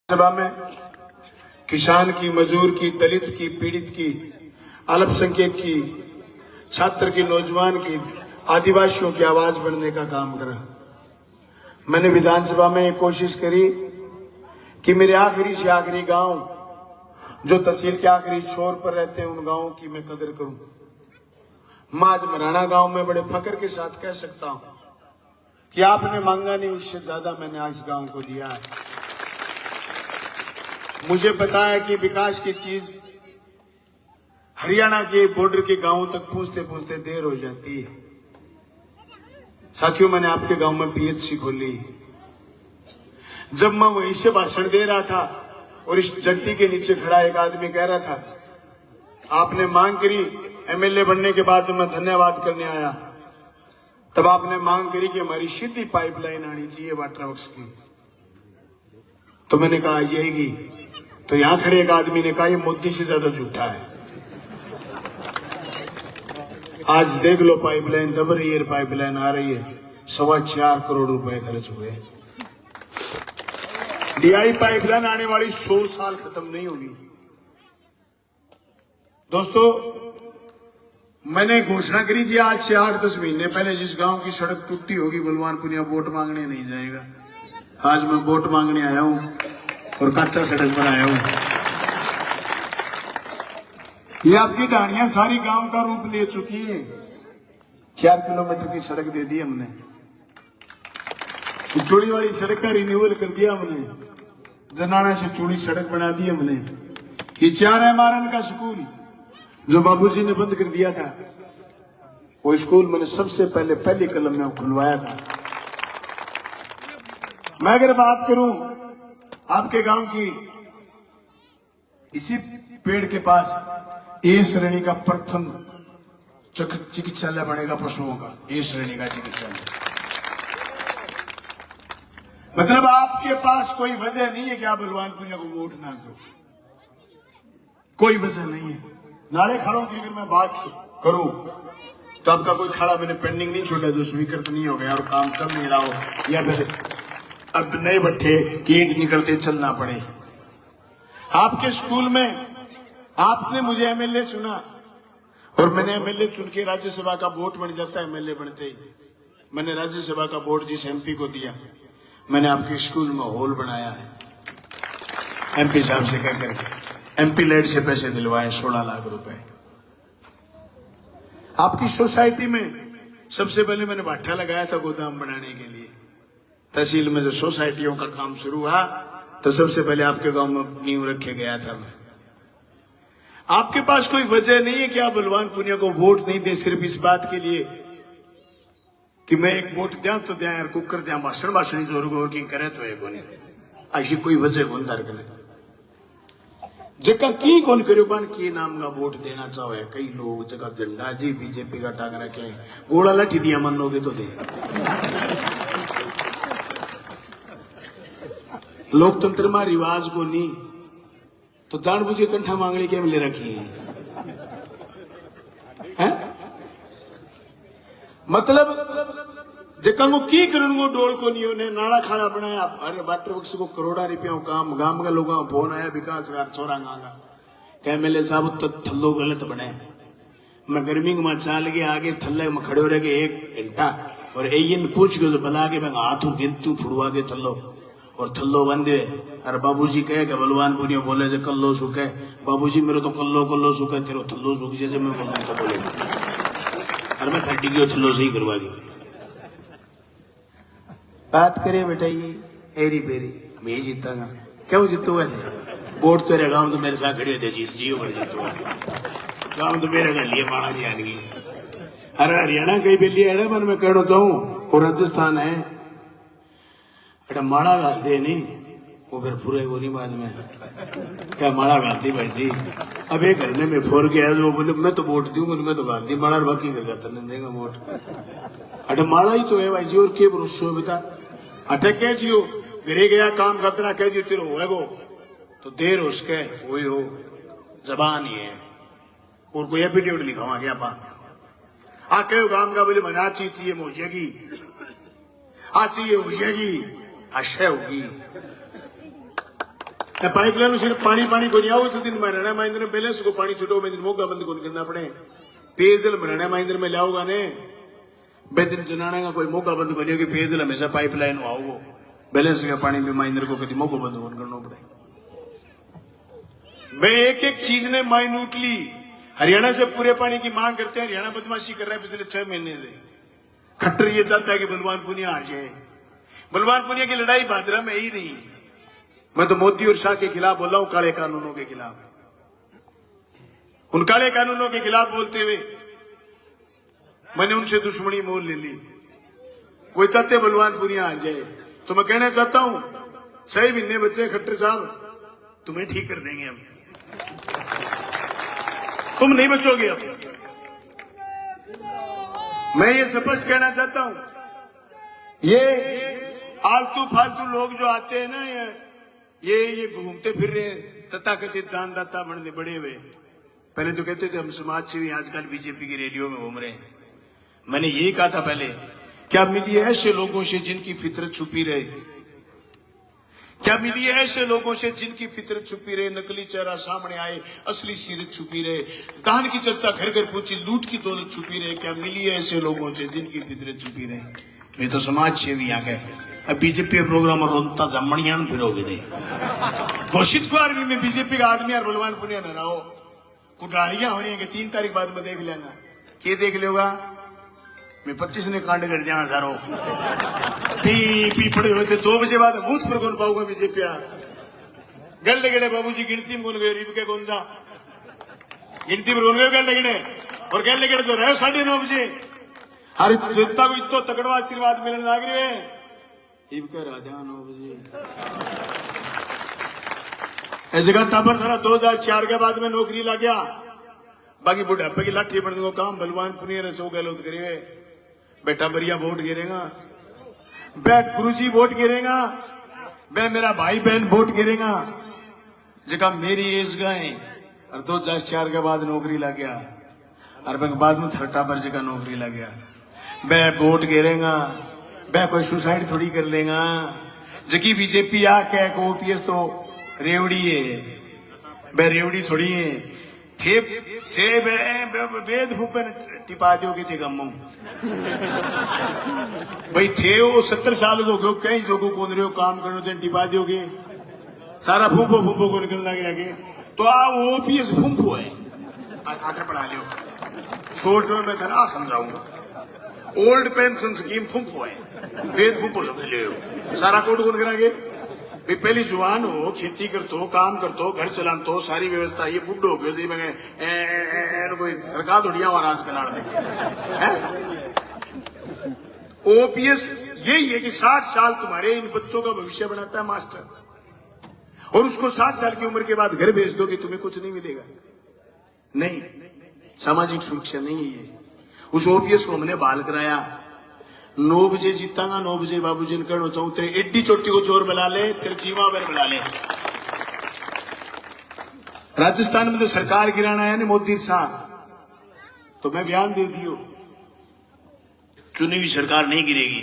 सभा में किसान की, मजदूर की, दलित की, पीड़ित की, अल्पसंख्यक की, छात्र की, नौजवान की, आदिवासियों की आवाज बनने का काम करा। मैंने विधानसभा में एक कोशिश करी कि मेरे आखिरी से आखिरी गांव जो तहसील के आखिरी छोर पर रहते हैं उन गांवों की मैं कदर करूं। मैं आज मराना गांव में बड़े फख्र के साथ कह सकता हूं कि आपने मांगा नहीं, उससे ज्यादा मैंने आज गांव को दिया है। मुझे पता है कि विकास की चीज हरियाणा के बॉर्डर के गांवों तक पहुंचते पहुंचते देर हो जाती है। साथियों, मैंने आपके गांव में पीएचसी खोली। जब मैं वहीं से भाषण दे रहा था और इस जगती के नीचे खड़ा एक आदमी कह रहा था, आपने मांग करी एमएलए बनने के बाद मैं धन्यवाद करने आया, तब आपने मांग करी कि हमारी सीधी पाइपलाइन आनी चाहिए वाटर वर्क्स की। तो मैंने कहा आएगी। तो यहां खड़े एक आदमी ने कहा ये मोदी से ज्यादा झूठा है। आज देख लो पाइपलाइन दब रही है, पाइपलाइन आ रही है, 4.25 करोड़ रुपए खर्च हुए। डीआई पाइपलाइन आने वाली 100 साल खत्म नहीं होगी। दोस्तों, मैंने घोषणा करी थी आज से 8-10 महीने पहले, जिस गांव की सड़क टूटी होगी बलवानपुर वोट मांगने नहीं जाएगा। आज मैं वोट मांगने आया हूं और कच्चा सड़क बनाया हूं। ये आपकी ढाणियां सारी गांव का रूप ले चुकी है। 4 किलोमीटर की सड़क दे दी हमने। चूड़ी वाली सड़क का रिन्यूअल कर दिया हमने। जनाना से चूड़ी सड़क बना दी हमने। ये 4 एमआरएन का स्कूल जो बाबूजी ने बंद कर दिया था, वो स्कूल मैंने सबसे पहले पहली कलम में खुलवाया था। मैं अगर बात करूं आपके गांव की, इसी पेड़ के पास ए श्रेणी का प्रथम चिकित्सालय बनेगा पशुओं का। ए श्रेणी का चिकित्सालय मतलब आपके पास कोई वजह नहीं है कि आप बलवानपुरिया को वोट ना दो। कोई वजह नहीं है। नाले खड़ों की अगर मैं बात करूं तो आपका कोई खड़ा मैंने पेंडिंग नहीं छोड़ा जो स्वीकृत नहीं हो गया और काम चल नहीं रहा हो, या फिर अब नए भट्ठे की ईंट निकलते चलना पड़े। आपके स्कूल में आपने मुझे एमएलए चुना और मैंने एमएलए चुन के राज्यसभा का वोट बन जाता है। एमएलए बनते ही मैंने राज्यसभा का वोट जिस एमपी को दिया, मैंने आपके स्कूल में हॉल बनाया है। एमपी साहब से कह करके एमपी लेड से पैसे दिलवाए 16 लाख रुपए। आपकी सोसाइटी में सबसे पहले मैंने भाठा लगाया था गोदाम बनाने के लिए। तहसील में जो सोसाइटियों का काम शुरू हुआ तो सबसे पहले आपके गांव में नींव रखे गया था मैं। आपके पास कोई वजह नहीं है कि आप बलवानपुरिया को वोट नहीं दे, सिर्फ इस बात के लिए कि मैं एक वोट दिया तो दिया यार कुकर दिया भाषण जोर गोर की करे तो है कोने। ऐसी कोई वजह कौन दर करे जगह की कौन करो बन की नाम का वोट देना चाहे। कई लोग जगह झंडा जी बीजेपी का टांग रखे, गोला लठी दिया मन लोगे तो दे। लोकतंत्र में रिवाज को नहीं तो जान बुझे कंठा मांगनी के मिले रखी है? मतलब जका को की करूंगो डोल को नहीं होने नाला खाड़ा बनाया। अरे वाटर वर्क्स को करोड़ा रुपया काम, गांव के लोगों का फोन आया विकास कार छोरा गांगा क्या एमएलए साहब तो थल्लो गलत बने। मैं गर्मी में चाल के आगे थल्ले में खड़े हो रह गए 1 घंटा और एन पूछ के बला के मैं हाथों गिनतू फुड़वा के थल्लो और थल्लो बंदे। अरे बाबूजी कहे कि बलवानपुरिया बोले जो कल्लो सूखे। बाबूजी मेरे तो कल्लो सूखे, तेरे थल्लो सूख जैसे मैं बोलूं तो बोले। अरे मैं 30 की थल्लो सही करवा दी। बात करे बेटा ये एरी बेरी मैं जीतागा। क्यों जीतूगा? वोट तेरे गांव तो मेरे साथ खड़े थे, जीत जियो पर जीतूगा। गांव तो मेरे घर लिए माना जी आनगी। अरे हरियाणा कहीं भी लिए है मैं कहना चाहूं और राजस्थान है बेटा माड़ा गाल दे नहीं वो फिर फुरे को नहीं बाद में क्या माड़ा गालती भाई जी। अब एक घरने में फोर के वो बोले मैं तो वोट दूंगा, मैं तो गाल दी माड़ा बाकी करगा तरने देगा वोट। अटे माड़ा ही तो है भाई जी और के भरोसा है बेटा। अटे कह दियो घरे गया काम करना कह दियो तेरे हो वो तो देर हो उसके वही हो जबान ही है और कोई एफिडेविट लिखावा क्या पा आ कहो काम का बोले मना चाहिए हो जाएगी आ चाहिए हो जाएगी आशय होगी। पाइपलाइन सिर्फ पानी पानी को नहीं आओ तो दिन मरना महिंद्र बैलेंस को पानी छुटो में दिन मोगा बंद कौन करना पड़े पेयजल मरना महिंद्र में लाओगा ने बेदिन जनाने का कोई मौका बंद करनी होगी पेयजल हमेशा पाइपलाइन आओ बैलेंस का पानी में महिंद्र को कभी मौका बंद कौन करना पड़े। मैं एक एक चीज ने माइन्यूटली हरियाणा से पूरे पानी की मांग करते हैं। हरियाणा बदमाशी कर रहा है पिछले 6 महीने से। खट्टर ये चाहता है कि बलवान पुनिया हार जाए। बलवान पुनिया की लड़ाई भादरा में ही नहीं। मैं तो मोदी और शाह के खिलाफ बोल रहा हूं, काले कानूनों के खिलाफ। उन काले कानूनों के खिलाफ बोलते हुए मैंने उनसे दुश्मनी मोल ले ली। वो चाहते बलवान पुनिया हार जाए। तो मैं कहना चाहता हूं 6 महीने बच्चे खट्टर साहब तुम्हें ठीक कर देंगे हम, तुम नहीं बचोगे अब। मैं ये स्पष्ट कहना चाहता हूं, ये आलतू फालतू लोग जो आते हैं ना, ये घूमते फिर रहे तथाकथित दानदाता बनने बड़े हुए। पहले तो कहते थे हम समाज सेवी, आजकल बीजेपी की रेडियो में घूम रहे हैं। मैंने यही कहा था पहले, क्या मिली है ऐसे लोगों से जिनकी फितरत छुपी रहे? क्या मिली है ऐसे लोगों से जिनकी फितरत छुपी रहे, नकली चेहरा सामने आए, असली सीरत छुपी रहे, दान की चर्चा घर घर पहुंची, लूट की दौलत छुपी रहे? क्या मिली है ऐसे लोगों से जिनकी फितरत छुपी रहे? मैं तो समाज सेवी आ गए। अब बीजेपी प्रोग्राम रोनता जमणिया फिरोगे दे घोषित को आर्मी में बीजेपी का आदमी और बलवान पुनिया न रहो। कुटाड़ियां हो रही है कि 3 तारीख बाद में देख लेगा। क्या देख लेगा? मैं 25 ने कांड कर दिया हजारों पी पड़े हुए थे। 2 बजे बाद बूथ पर कौन पाऊंगा बीजेपी? गल लगड़े बाबूजी गिनती में कौन गए? रिब के कौन सा गिनती में कौन गए? गल लगड़े और गल लगड़े तो रहे 9:30 बजे। हर जनता को इतो तगड़वा आशीर्वाद मिलने लग रहे हैं। इब के राधा 9 बजे ऐसे जगह टापर था। 2004 के बाद में नौकरी लग गया। बाकी बुढ़ापे की लाठी बढ़ने को काम बलवान पुनिया ने 100 गहलोत करिए। बेटा बरिया वोट गिरेगा, बे गुरुजी वोट गिरेगा, बे मेरा भाई बहन वोट गिरेगा। जगह मेरी एज गए और 2004 के बाद नौकरी लग गया और बाद में थर्टा पर जगह नौकरी लग गया। बे वोट गिरेगा, बे कोई सुसाइड थोड़ी कर लेगा। जबकि बीजेपी आके ओपीएस तो रेवड़ी है, बे रेवड़ी थोड़ी है। थे वेद फूपन टिपा दोगे थे गमू भाई थे वो 70 साल हो गए कहीं जो कौन रहे हो काम करने थे टिपा दोगे सारा फूफो फूफो को निकल लगे आगे। तो ओपीएस फूफो है आगे पढ़ा लो। शॉर्ट में मैं ना समझाऊंगा। ओल्ड पेंशन स्कीम फूफो है, वेद फूफो समझ लो। सारा कोड कौन करागे? भी पहली जुआन हो, खेती करतो, काम करतो, घर चलातो, सारी व्यवस्था। ये बुढ़ो हो गए कोई सरकार थोड़िया हुआ राज कनाड़ में है। ओपीएस यही है कि 60 साल तुम्हारे इन बच्चों का भविष्य बनाता है मास्टर, और उसको 60 साल की उम्र के बाद घर भेज दो कि तुम्हें कुछ नहीं मिलेगा। नहीं, सामाजिक सुरक्षा नहीं है ये। उस ओपीएस को हमने बहाल कराया। 9 बजे जीतांगा, 9 बजे बाबूजी ने कहना चाहूं तेरे एड्डी चोटी को जोर बुला ले, तेरे जीवा बेर बुला ले। राजस्थान में तो सरकार गिराना है ना मोदी साहब, तो मैं बयान दे दियो चुनी हुई सरकार नहीं गिरेगी।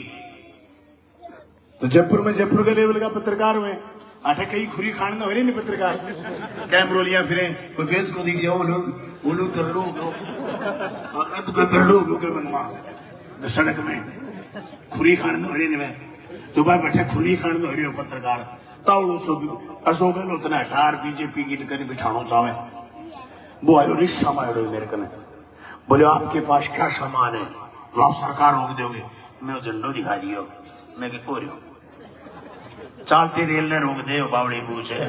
तो जयपुर में जयपुर के लेवल का पत्रकार हुए आठे कई खुरी खान में हो रही नहीं पत्रकार कैमरोलिया फिरे कोई बेस को दिख जाओ वो लोग तरड़ो सड़क में खुरी खान में हो रही नहीं तो भाई बैठे खुरी खान में हो रही हो पत्रकार तावड़ो अशोक उतना अठार बीजेपी की कहीं बिठाना चाहे वो आयो रिश्ता मारो मेरे कने बोले आपके पास क्या सामान है जो आप सरकार रोक दोगे? मैं झंडो दिखा दियो। मैं हो रही हूं चलती रेल ने रोक दे बावड़ी पूछ है।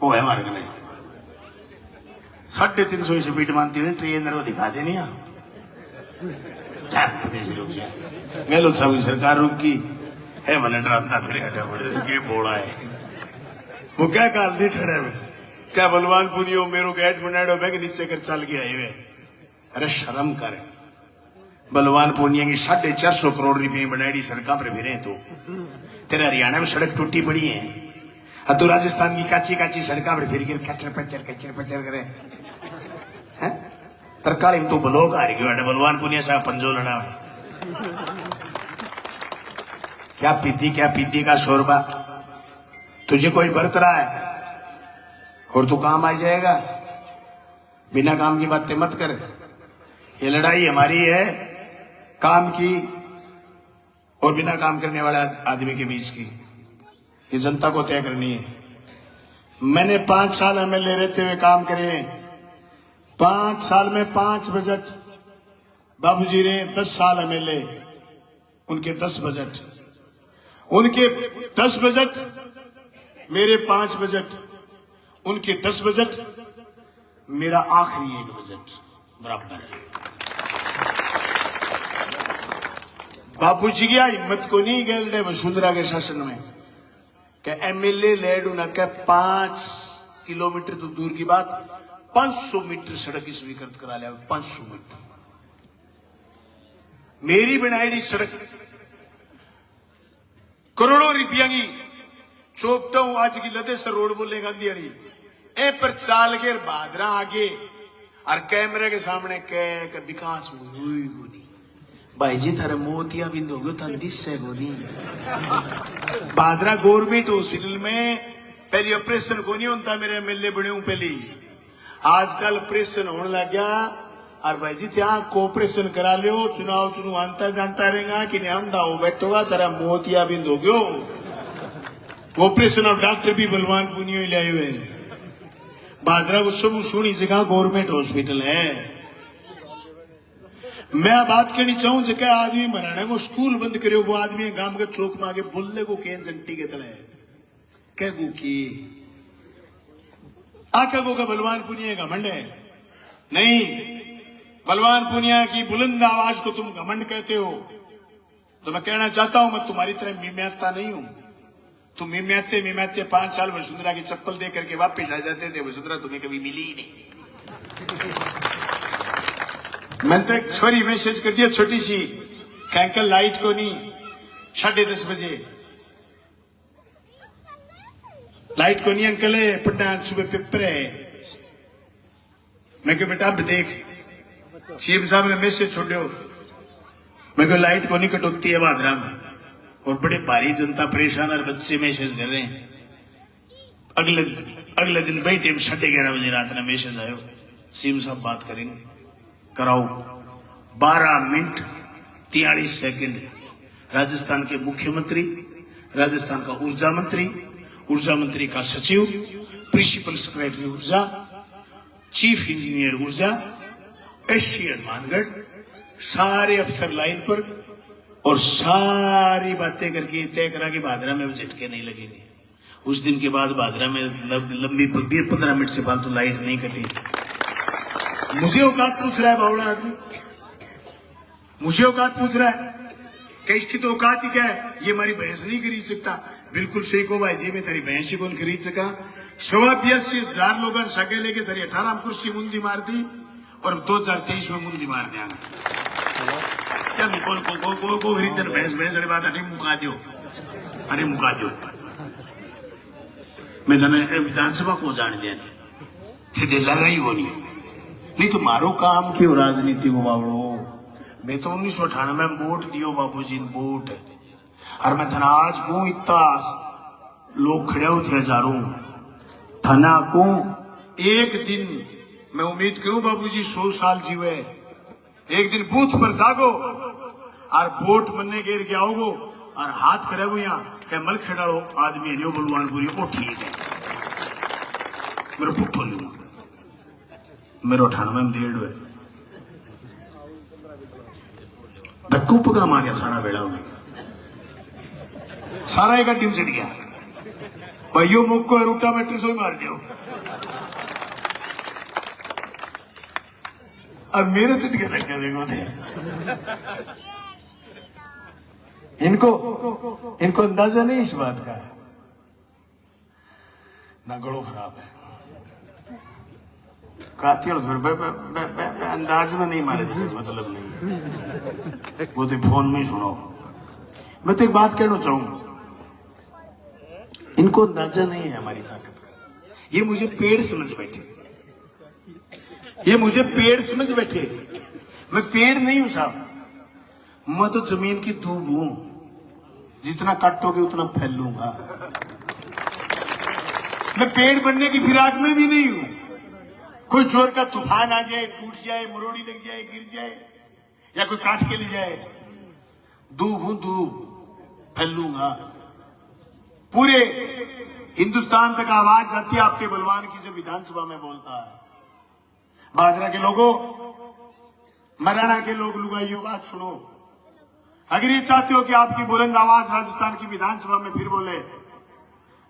वो है हमारे कने 350 स्पीड मानती हुई ट्रेन वो दिखा देनी गलो सब सरकार रुकी है मन डराता फिर हटा बड़े बोला है वो क्या काल नहीं ठहरे में क्या बलवान पुनियो मेरो गेट बनाड़ो बैग नीचे कर चल गया है। अरे शर्म कर। बलवान पुनिया की 450 करोड़ रुपए बनाई सड़कों पर फिरे तो तेरे हरियाणा में सड़क टूटी पड़ी है और तो राजस्थान की काची काची सड़कों पर फिर कचर पचर करे तरकाली में तो ब्लॉक आ रही बलवान पुनिया साहब पंजो लड़ा है क्या पीती का शोरबा। तुझे कोई बरत रहा है और तू काम आ जाएगा। बिना काम की बातें मत कर। ये लड़ाई हमारी है काम की और बिना काम करने वाले आदमी के बीच की। ये जनता को तय करनी है। मैंने 5 साल एमएलए रहते हुए काम करे हैं। 5 साल में 5 बजट। बाबूजी रहे 10 साल एमएलए, उनके 10 बजट, उनके 10 बजट, मेरे 5 बजट, उनके 10 बजट, मेरा आखिरी 1 बजट बराबर है। बापूजी की हिम्मत को नहीं गल दे वसुंधरा के शासन में कि एमएलए लेड उन्हें 5 किलोमीटर तो दूर की बात 500 मीटर सड़क स्वीकृत करा लिया। 500 मीटर मेरी बनाई सड़क करोड़ों रुपया की चौकटा आज की लदे सर रोड बोले गांधी वाली ए पर चाल के भादरा आगे और कैमरे के सामने कह विकास गोनी भाई जी थारे मोतिया बिंदु हो गयो दिशे गोनी। भादरा गवर्नमेंट हॉस्पिटल में पहले ऑपरेशन को नहीं होता मेरे एमएलए बने हूं पहली। आजकल ऑपरेशन होने लग गया और भाई जी त्या कोऑपरेशन करा लियो। चुनाव आंता जानता रहेगा कि नहीं आंदा हो बैठोगा तेरा मोतिया बिंद हो गयो। ऑपरेशन ऑफ डॉक्टर भी बलवान पुनियो ही लाए हुए। भादरा को सब सुनी जगह गवर्नमेंट हॉस्पिटल है। मैं बात करनी चाहूं जगह आदमी मराने को स्कूल बंद करो वो आदमी गांव के चौक में आगे बोलने को केन जंटी के तले कह गो की आका गो का बलवान पुनिया घमंड है नहीं। बलवान पुनिया की बुलंद आवाज को तुम घमंड कहते हो तो मैं कहना चाहता हूं मैं तुम्हारी तरह मिम्याता नहीं हूं। तुम मिम्याते 5 साल वसुंधरा की चप्पल दे करके वापस आ जाते थे। वसुंधरा तुम्हें कभी मिली ही नहीं। मैंने तो एक छोरी मैसेज कर दिया छोटी सी अंकल लाइट को नहीं 10:30 बजे लाइट को नहीं अंकल है पटना सुबह पेपर है। मैं बेटा अब देख सीएम साहब ने मैसेज छोड़ो। मैं लाइट को नहीं कटौती है भादरा में और बड़े भारी जनता परेशान और बच्चे मैसेज कर रहे हैं। अगले दिन भाई टाइम 11:30 बजे रात में मैसेज आयो सीएम साहब बात करेंगे कराओ। 12 मिनट 43 सेकंड राजस्थान के मुख्यमंत्री, राजस्थान का ऊर्जा मंत्री का सचिव, प्रिंसिपल सेक्रेटरी ऊर्जा, चीफ इंजीनियर ऊर्जा, एससी हनुमानगढ़, सारे अफसर लाइन पर और सारी बातें करके तय करा कि भादरा में झटके नहीं लगेंगे। उस दिन के बाद भादरा में लंबी 15 मिनट से फालतू लाइट नहीं कटी। मुझे औकात पूछ रहा है बावड़ा आदमी, मुझे औकात पूछ रहा है कि इसकी तो औकात ही क्या है। ये हमारी भैंस नहीं खरीद सकता। बिल्कुल सही को भाई जी मैं तेरी भैंस ही कौन खरीद सका। 82,000 लोगों सगे लेके तेरी 18 कुर्सी मुंदी मार दी और 2023 में मुंदी मार दिया। क्या को खरीद भैंस वाली बात अटे मुका दो। मैं तने विधानसभा को जान दिया नहीं लगा ही वो नहीं तो मारो काम क्यों राजनीति को बावड़ो। मैं तो 1998 में वोट दियो बाबूजी ने वोट और मैं थना आज को इतना लोग खड़े होते हजारों थना को एक दिन मैं उम्मीद करूं बाबूजी 100 साल जीवे। एक दिन बूथ पर जागो और वोट मनने गिर के आओगो और हाथ करे वो यहाँ क्या मल खेड़ाओ आदमी नहीं बलवान पूरी ओ ठीक है मेरे पुट्ठो लू मेरे 98 में 1.5 है धक्कू पगा मार गया सारा बेड़ा में सारा एक टीम चढ़ गया भाइयों मुख को रूटा मेट्री सो मार दियो। अब मेरे चढ़ गया धक्का देखो थे इनको अंदाजा नहीं इस बात का ना गड़ो खराब है अंदाज में नहीं मारे मतलब नहीं वो तो फोन में ही सुनो। मैं तो एक बात कहना चाहूं इनको अंदाजा नहीं है हमारी ताकत का। ये मुझे पेड़ समझ बैठे मैं पेड़ नहीं हूं साहब। मैं तो जमीन की दूब हूं, जितना काटोगे उतना फैलूंगा। मैं पेड़ बनने की फिराक में भी नहीं हूं। कोई जोर का तूफान आ जाए, टूट जाए, मरोड़ी लग जाए, गिर जाए, या कोई काट के ले जाए, दूब हूं, दूब फैलूंगा। पूरे हिंदुस्तान तक आवाज जाती है आपके बलवान की जब विधानसभा में बोलता है। भादरा के लोगों, मराना के लोग, लुगाइयों, बात सुनो। अगर ये चाहते हो कि आपकी बुलंद आवाज राजस्थान की विधानसभा में फिर बोले,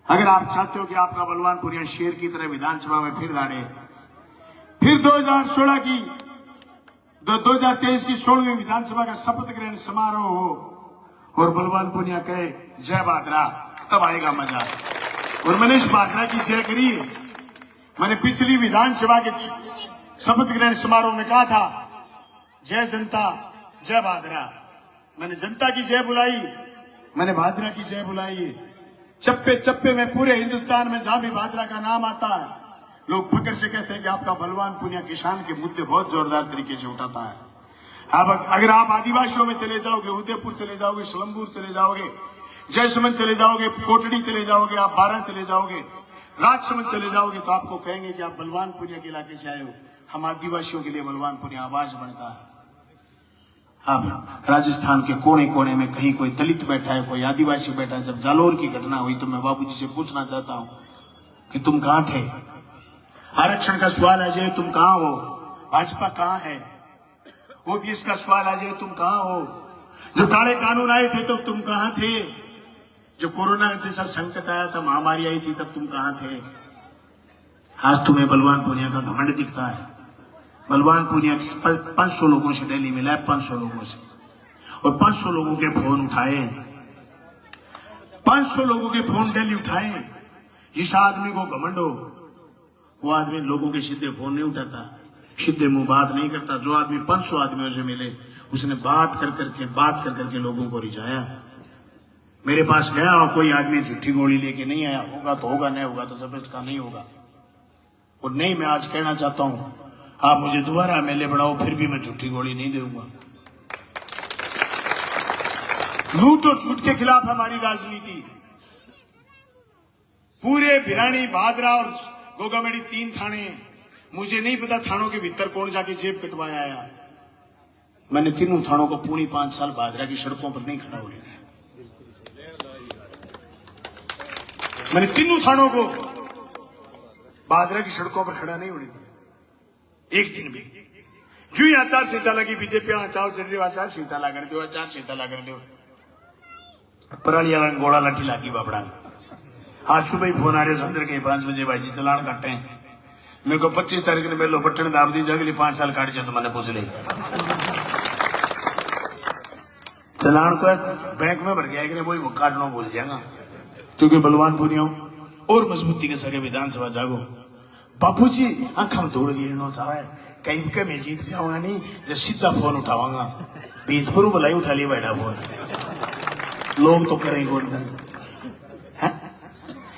अगर आप चाहते हो कि आपका बलवान पुनिया शेर की तरह विधानसभा में फिर दाड़े, फिर 2016 की 2023 की 16वीं विधानसभा का शपथ ग्रहण समारोह हो और बलवान पुनिया कहे जय भादरा, तब आएगा मजा। और मनीष भादरा की जय करी। मैंने पिछली विधानसभा के शपथ ग्रहण समारोह में कहा था जय जनता जय भादरा। मैंने जनता की जय बुलाई, मैंने भादरा की जय बुलाई। चप्पे चप्पे में पूरे हिंदुस्तान में जहां भी भादरा का नाम आता है, लोग फक्र से कहते हैं कि आपका बलवान पुनिया किसान के मुद्दे बहुत जोरदार तरीके से उठाता है। अब अगर आप आदिवासियों में चले जाओगे, उदयपुर चले जाओगे, सलमपुर चले जाओगे, जयसमंद चले जाओगे, कोटड़ी चले जाओगे, आप बारह चले जाओगे, राजसमंद चले जाओगे, तो आपको कहेंगे कि आप बलवान पुनिया के इलाके से आए हो। हम आदिवासियों के लिए बलवान पुनिया आवाज बनता है। अब राजस्थान के कोने कोने में कहीं कोई दलित बैठा है, कोई आदिवासी बैठा है। जब जालोर की घटना हुई तो मैं बाबूजी से पूछना चाहता हूं कि तुम कहां थे? आरक्षण का सवाल आ जाए तुम कहां हो? भाजपा कहां है? ओबीएस का सवाल आ जाए तुम कहां हो? जब काले कानून आए थे तो तुम कहां थे? जब कोरोना जैसा संकट आया था, महामारी आई थी, तब तुम कहां थे? आज तुम्हें बलवान पुनिया का घमंड दिखता है। बलवान पुनिया 500 लोगों से दिल्ली मिला है, 500 लोगों से, और 500 लोगों के फोन उठाए, 500 लोगों के फोन दिल्ली उठाए। जिस आदमी को घमंड हो वो आदमी लोगों के सीधे फोन नहीं उठाता, सीधे मुंह बात नहीं करता। जो आदमी 500 आदमियों से मिले उसने बात कर करके लोगों को रिझाया। मेरे पास गया और कोई आदमी झूठी गोली लेके नहीं आया। होगा तो होगा, नहीं होगा तो जबरदस्त का नहीं होगा। और नहीं, मैं आज कहना चाहता हूं, आप मुझे दोबारा एमएलए बनाओ, फिर भी मैं झूठी गोली नहीं दूंगा। लूट और झूठ के खिलाफ हमारी राजनीति। पूरे भिरानी, भादरा और गोगामेड़ी 3 थाने, मुझे नहीं पता थानों के भीतर कौन जाके जेब कटवाया आया। मैंने तीनों थानों को पूरी 5 साल भादरा की सड़कों पर नहीं खड़ा होने दिया। मैंने तीनों थानों को भादरा की सड़कों पर खड़ा नहीं होने दिया एक दिन भी। जो ही आचार संहिता लगी, बीजेपी आचार चल रही, आचार संहिता ला कर दो, आचार संहिता ला कर दो। पराली वाला गोड़ा लाठी लागी बाबड़ा। आज सुबह ही फोन आ रहे अंदर के 5 बजे, भाई जी चलान काटे हैं। मेरे को 25 तारीख ने मेरे बटन दाब दी, अगली 5 साल काट जाए तो मैंने पूछ ली। चलान तो बैंक में भर गया कि नहीं, वही काटना भूल जाएगा। क्योंकि बलवान पुनिया और मजबूती के सके विधानसभा जागो। बापूजी आंखा में दौड़ गिरना चाहे, कहीं के मैं जीत जाऊंगा नहीं, जब सीधा फोन उठाऊंगा। बीतपुर भलाई उठा लिया बैठा फोन, लोग तो करेंगे कौन है?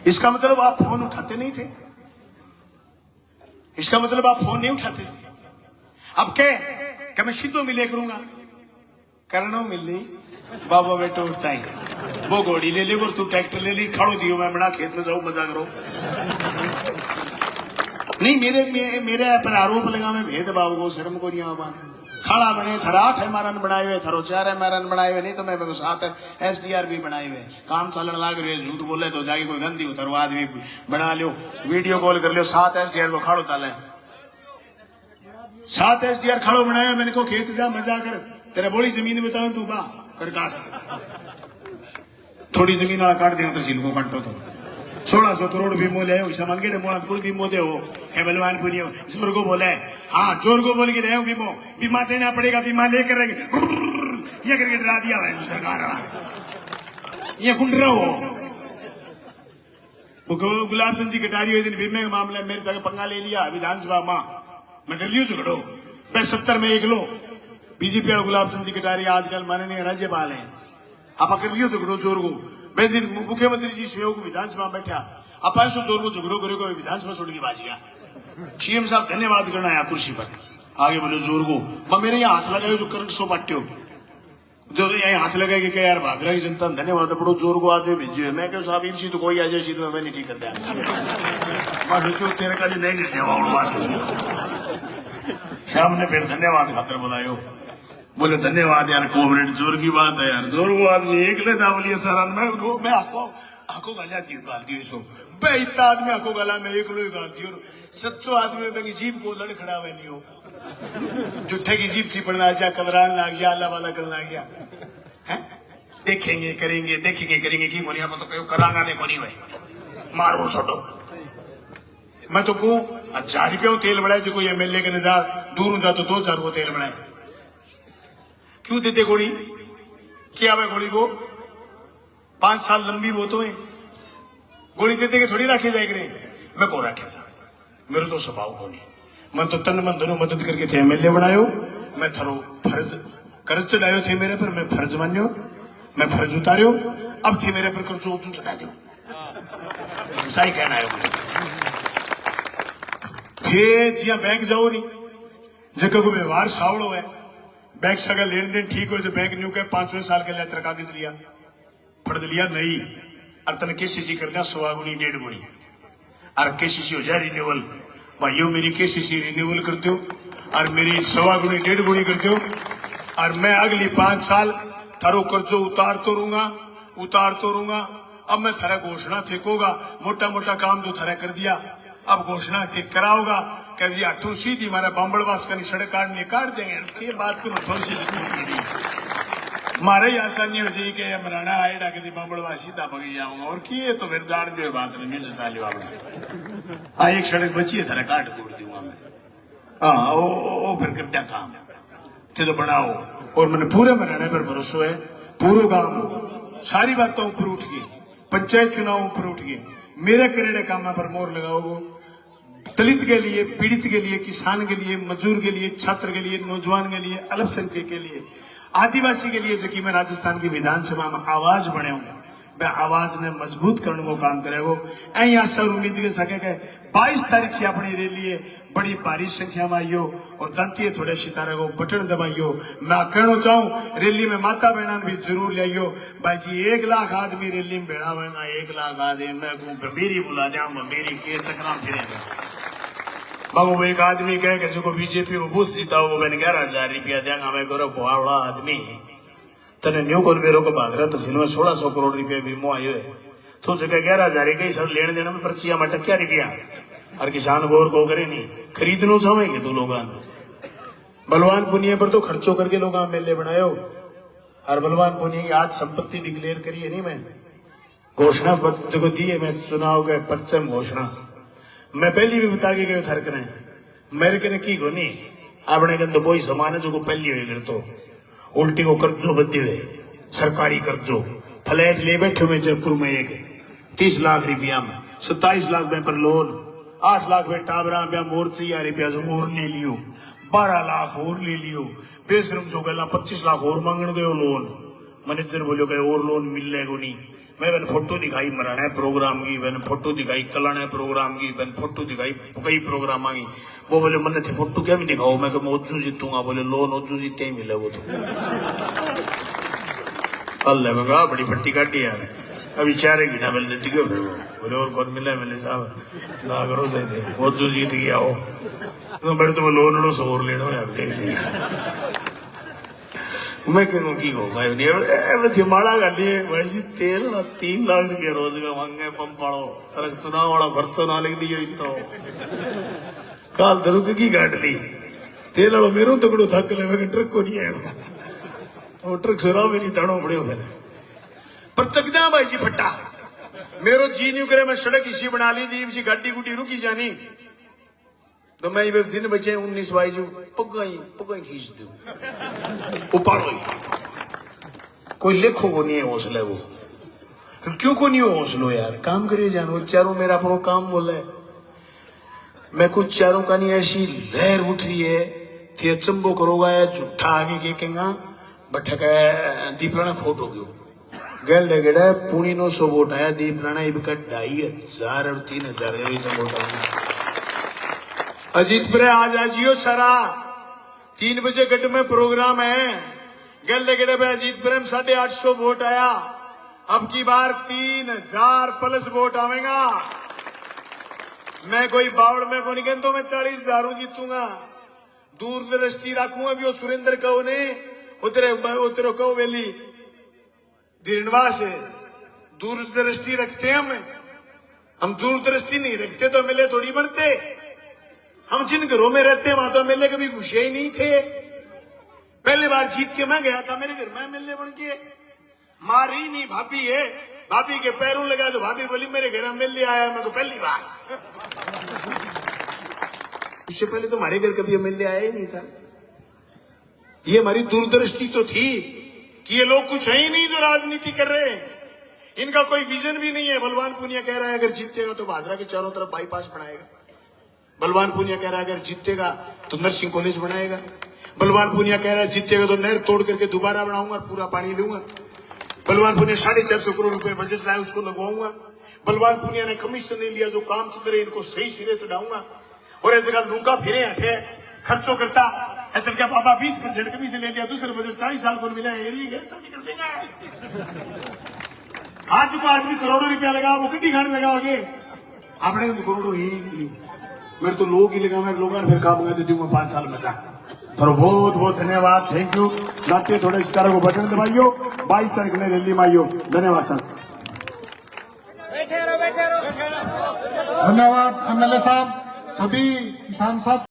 इसका मतलब आप फोन उठाते नहीं थे, इसका मतलब आप फोन नहीं उठाते थे। अब क्या मैं सीधो मिले करूंगा, करना मिल बाबा बेटा उठता है, वो घोड़ी ले ले और तू ट्रैक्टर ले ली, खड़ो दियो, मैं बड़ा खेत में जाऊं, मजा करो। नहीं, मेरे पर आरोप लगा, मैं भेदभाव को शर्म को नहीं आवा। खड़ा बने थरा 8 मारन बनाए हुए, थरो 4 मारन बनाए हुए, नहीं तो मैं 7 SDR भी बनाए हुए। काम चलन लाग रहे, झूठ बोले तो जाके कोई गंदी उतरो आदमी बना लो, वीडियो कॉल कर लो। 7 SDR को खड़ो चले, 7 SDR खड़ो बनाया। मैंने को खेत जा मजा कर, तेरा बोली जमीन बताऊं तू बा कर थोड़ी जमीन वाला काट दे तो सील को काटो तो 1600 करोड़ बीमो ले सामान के मोड़ा कुल बीमो दे हो बलवान पुनिया जोर को बोले। हाँ, जोर को बोल के दे बीमो, बीमा देना पड़ेगा, बीमा लेकर ये करके डरा दिया है सरकार। ये कुंड रहो गुलाब चंद जी कटारी हुए दिन बीमे के मामले मेरे से पंगा ले लिया विधानसभा मां, मैं कर लियो झगड़ो। 75 में 1 लो बीजेपी और गुलाब चंद जी कटारी आजकल माननीय राज्यपाल है, आप कर लियो झगड़ो जोर को। मैं दिन मुख्यमंत्री जी सहयोग विधानसभा बैठा, आप ऐसा जोर को झगड़ो करो विधानसभा छोड़ के बाज गया। सीएम साहब धन्यवाद करना है कुर्सी पर, आगे बोले जोर को मेरे यहाँ हाथ लगाए जो करंट 100 बांटे हो जो यही हाथ लगा कि यार भादरा की जनता धन्यवाद बड़ो जोर को आदमी भेजो है। मैं क्यों साहब इसी तो कोई आ जाए सीधे मैं नहीं ठीक करता क्यों तेरे का नहीं गिर शाम ने फिर धन्यवाद खातर बुलायो। बोले धन्यवाद यार कोमरेड जोर की बात है यार जोर को आदमी एक ले दावलिए सारा मैं आको गालिया गाल दियो सो बे इतना आदमी आको गाला मैं एक लो गाल दियो 700 आदमी में जीप को लड़ खड़ा हुआ नहीं हो जुट्ठे की जीप चिपड़ना आ गया कलरान ला गया अल्लाह वाला करना गया है देखेंगे करेंगे की कोनिया तो कहो करांगा ने कोनी हुए मारो छोड़ो। मैं तो कहूं 1000 रुपया तेल बढ़ाए जो कोई एमएलए के नजार दूर हो जाता 2000 को तेल बढ़ाए क्यों देते गोली क्या है गोली को 5 साल लंबी वो तो है गोली देते के थोड़ी रखे जाए करे मैं को रखे साहब मेरे तो स्वभाव को नहीं मैं तो तन मन दोनों मदद करके थे एमएलए बनायो मैं थारो फर्ज कर्ज चढ़ायो थे मेरे पर मैं फर्ज मान्यो मैं फर्ज उतारियो अब थे मेरे पर कर्ज ऊंचू चढ़ा दो सही कहना है मुझे थे जिया बैंक जाओ नहीं जगह को व्यवहार सावड़ो है बैंक से अगर लेन देन ठीक हो तो बैंक न्यू के 5वें साल के लिए तेरा कागज लिया फर्द लिया नहीं और तन केसीसी करते 100 गुनी 1.5 गुनी और केसीसी हो जाए रिन्यूअल भाइयों मेरी केसीसी रिन्यूअल करते हो और मेरी 100 गुनी 1.5 गुनी करते हो और मैं अगली 5 साल थारो कर्जो उतारतो रहूंगा। अब मैं थारा घोषणा थेकोगा मोटा मोटा काम तो थारा कर दिया अब घोषणा थे कराओगा कभी अठू सीधी हमारा बांबड़वास का सड़क काट देंगे ये बात को थोड़ी सी मारे ही आशा नहीं हो जाए कि मराना आएगा कि बांबड़वास सीधा पकड़ जाऊंगा और किए तो फिर जान दे बात नहीं मिल चाली हाँ एक सड़क बची है थारा काट कोड़ दूंगा मैं हाँ वो फिर कर दिया काम चलो बनाओ और मैंने पूरे मराने पर भरोसा है पूरा गांव सारी बातों ऊपर उठ गई पंचायत चुनाव ऊपर उठ गए मेरे करेड़े कामा पर मोर लगाओ दलित के लिए पीड़ित के लिए किसान के लिए मजदूर के लिए छात्र के लिए नौजवान के लिए अल्पसंख्यक के लिए आदिवासी के लिए जो कि मैं राजस्थान की विधानसभा में आवाज बने हूं मैं आवाज ने मजबूत करने को काम करेगो ऐ सर उम्मीद के सके 22 तारीख की अपनी रैली है बड़ी भारी संख्या में आइयो और दंतिये थोड़े सितारे को बटन दबाइयो मैं कहना चाहूं रैली में माता बहना भी जरूर लाइयो भाई जी 1 लाख आदमी रैली में भेड़ा होगा 1 लाख आदमी मैं मेरी बुला दिया मेरी के चक्रा फिरे बाबू एक आदमी कहे कि जो बीजेपी को बूथ जीता वो मैंने 11,000 रुपया देंगे मैं करो बुआवड़ा आदमी तने न्यू को मेरे को भादरा तहसील में 1600 करोड़ रुपया बीमो आयो है तो जगह 11,000 के सब लेने देने में पर्चिया में टक्या रुपया और किसान गौर को करे नहीं खरीदना चाहेंगे तो लोग बलवान पुनिया पर तो खर्चो करके लोग मेले बनायो और बलवान पुनिया की आज संपत्ति डिक्लेयर करिए नहीं मैं घोषणा पत्र को दी है मैं चुनाव के परचम घोषणा मैं पहली भी बता के गए थर करें मेरे कने की को नहीं अपने कन तो वही समान है जो को पहली हुई कर तो उल्टी को कर्जो बदे हुए सरकारी कर्जो फ्लैट ले बैठे हुए जयपुर में एक 30 लाख रुपया में 27 लाख में पर लोन 8 लाख में टाबरा में मोर्ची रुपया जो और ले लियो 12 लाख और ले लियो बेशरम सो गला 25 लाख और मांगन गयो लोन मैनेजर बोलो गए और लोन मिलने को नहीं मैं मैंने फोटो दिखाई मराना प्रोग्राम की मैंने फोटो दिखाई कलाना प्रोग्राम की मैंने फोटो दिखाई कई प्रोग्राम की वो बोले मन थे फोटो क्या भी दिखाओ मैं ओजू जीतूंगा बोले लोन ओजू जीते ही मिले वो तो अल्लाह बड़ी फट्टी काटी यार अभी 4 घंटा मिलने टिके बोले और कौन मिला मैंने साहब ना करो सही थे ओजू जीत गया हो तो मेरे तो लोन लो सो और लेना यार देख लिया मैं कहूँ की हो भाई माड़ा कर लिए वैसे तेल 3 लाख रुपया रोज का मांगे पंप पाड़ो चुनाव वाला खर्चो ना लिख दियो तो काल दरुक की गाट ली तेल वालों मेरो तकड़ो थक ले ट्रक को नहीं है वो ट्रक सुरा में नहीं तड़ो पड़े मैंने पर चकदा भाई जी फट्टा मेरो जी नहीं करे मैं सड़क इसी बना ली जी इसी गाड़ी गुड्डी रुकी जानी तो मैं दिन बचे 19 भाई जो पगाई खींच दू उपाड़ो कोई लेखो को नहीं है हौसला वो क्यों को नहीं हो हौसलो यार काम करे जानो चारों मेरा अपनो काम बोला है मैं कुछ चारों का नहीं ऐसी लहर उठ रही है थे अचंबो करोगा या झूठा आगे के केगा बठका दीपराना खोट हो गयो गल लगड़ा पुणी नो सो वोट आया दीपराना इबका 2,500 और 3,000 वोट आया अजीत पर आज आजियो सारा 3 बजे गढ़ में प्रोग्राम है गलगड़े पे अजीत प्रेम 850 वोट आया। अब की बार 3000 प्लस वोट आवेगा। मैं कोई बावड़ में को नहीं कहता, मैं 40,000 जीतूंगा। दूरदृष्टि रखूंगा भी वो सुरेंद्र कहो ने उतरे कहो वेली धीरनवास है। दूरदृष्टि रखते हैं हम दूरदृष्टि नहीं रखते तो एमएलए थोड़ी बनते। हम जिन घरों में रहते हैं वहां तो एमएलए कभी घुसे ही नहीं थे। पहली बार जीत के मैं गया था मेरे घर में एमएलए बन के, मारी नहीं भाभी है, भाभी के पैरों लगा तो भाभी बोली मेरे घर एमएलए आया। मैं तो पहली बार, इससे पहले तो हमारे घर कभी एमएलए आया ही नहीं था। ये हमारी दूरदृष्टि तो थी कि ये लोग कुछ है ही नहीं जो राजनीति कर रहे हैं, इनका कोई विजन भी नहीं है। बलवान पूनिया कह रहा है अगर जीतेगा तो भादरा के चारों तरफ बाईपास बनाएगा। बलवान पूनिया कह रहा है अगर जीतेगा तो नर्सिंग कॉलेज बनाएगा। बलवान पूनिया कह रहा है जीतेगा तो नहर तोड़ करके दोबारा बनाऊंगा और पूरा पानी लूंगा। बलवान पूनिया 450 करोड़ रुपए बजट लाया उसको लगवाऊंगा। बलवान पूनिया ने कमीशन नहीं लिया, जो काम चल रहे इनको सही सिरे चढ़ाऊंगा। और ऐसे जगह लूका फिरे हटे खर्चों करता ऐसे क्या बाबा 20% कमीशन ले लिया, दूसरे बजट 40 साल को मिला कर देगा। आज को आदमी करोड़ों रुपया लगा वो किड्डी खाने लगाओगे आपने करोड़ों ही मेरे तो लोग ही लगा, मैं लोगों ने फिर काम कर दूंगा 5 साल में जा। तो बहुत बहुत धन्यवाद, थैंक यू। जाते थोड़े इस तरह को बटन दबाइयो, 22 तारीख में रैली में आइयो। धन्यवाद सर। धन्यवाद एमएलए साहब। सभी किसान साथ